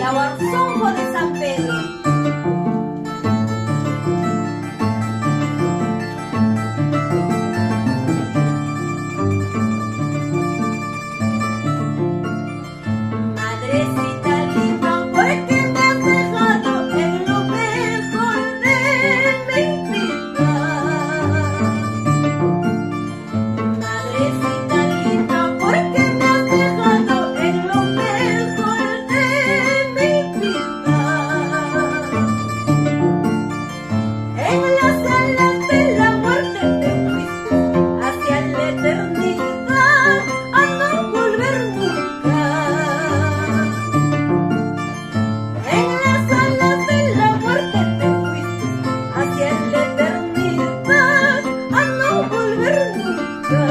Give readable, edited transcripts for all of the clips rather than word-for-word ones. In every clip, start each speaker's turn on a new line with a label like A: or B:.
A: y a Barzonjo de San Pedro. Madrecita linda, ¿por qué me has dejado en lo mejor de mi vida? Madrecita linda, ¿por qué me has dejado en lo mejor de mi vida? En las alas de la muerte te fuiste hacia la eternidad a no volver nunca. En las alas de la muerte te fuiste hacia la eternidad a no volver nunca.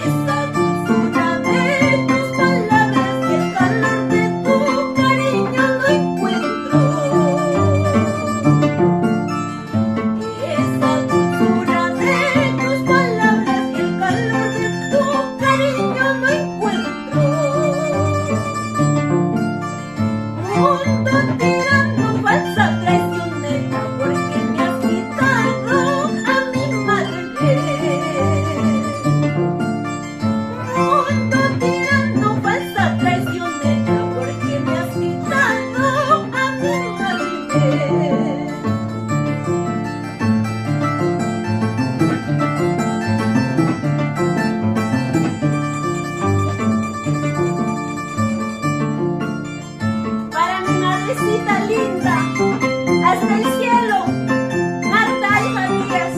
A: Esa dulzura de tus palabras y el calor de tu cariño no encuentro. Esa dulzura de tus palabras y el calor de tu cariño no encuentro. Mundo tirano, falsa traicionera, porque me has quitado a mi madre. Mundo tirano, falsa traicionera, porque me has quitado a mi madre. Para mi madrecita linda, hasta el cielo, Marta y Matías.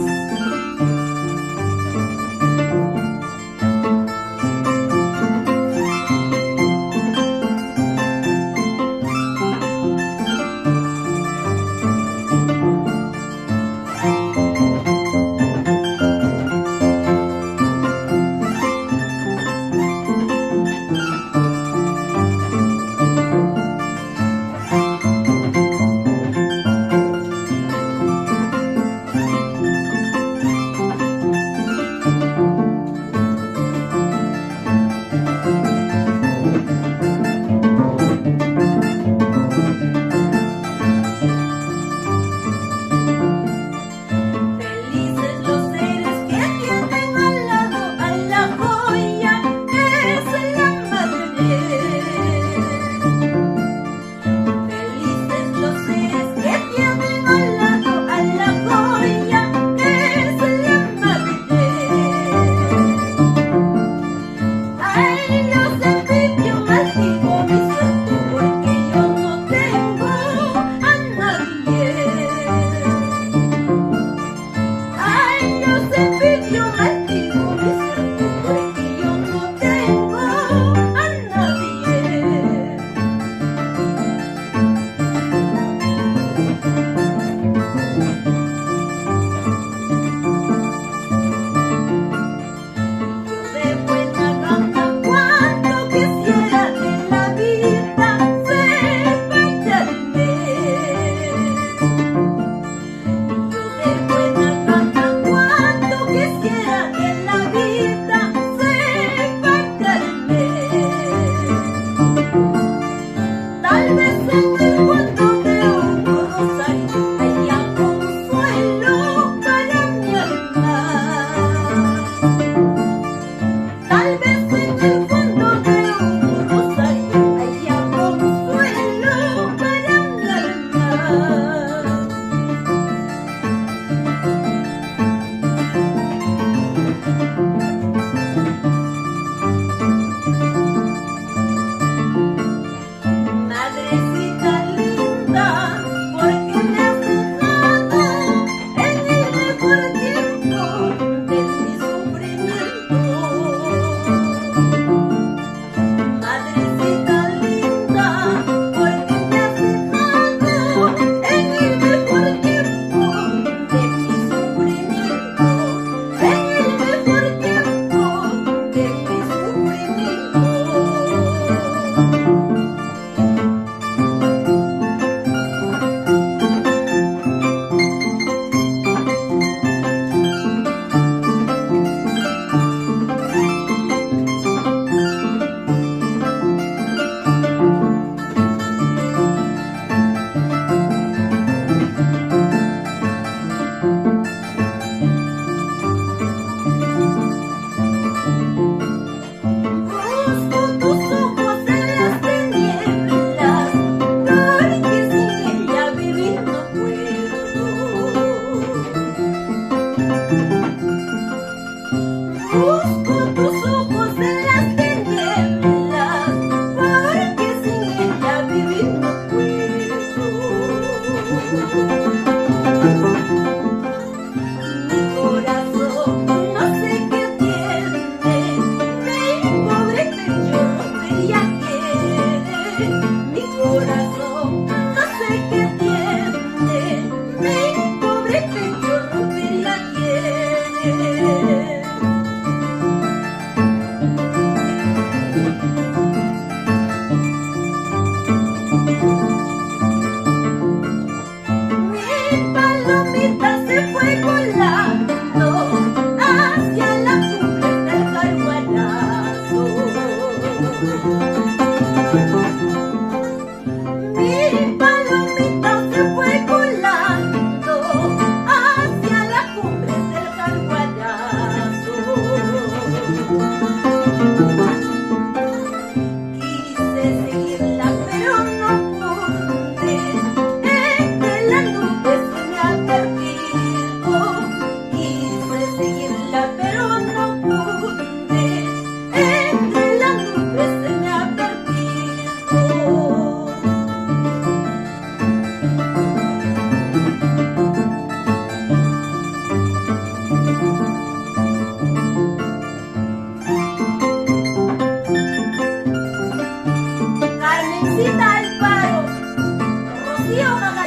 A: vacío,